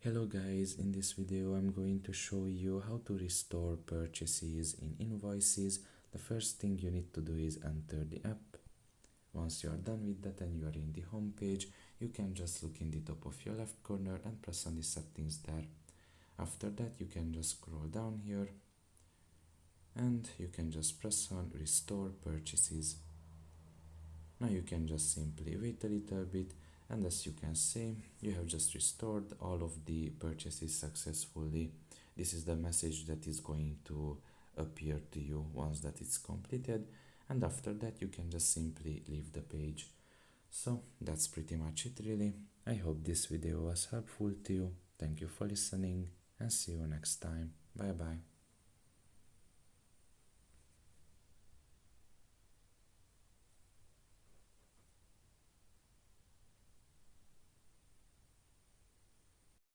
Hello guys, in this video I'm going to show you how to restore purchases in Invoices. The first thing you need to do is enter the app. Once you are done with that and you are in the home page, you can just look in the top of your left corner and press on the settings there. After that you can just scroll down here and you can just press on restore purchases. Now you can just simply wait a little bit, and as you can see, you have just restored all of the purchases successfully. This is the message that is going to appear to you once that it's completed, and after that you can just simply leave the page. So that's pretty much it really. I hope this video was helpful to you. Thank you for listening and see you next time. Bye bye.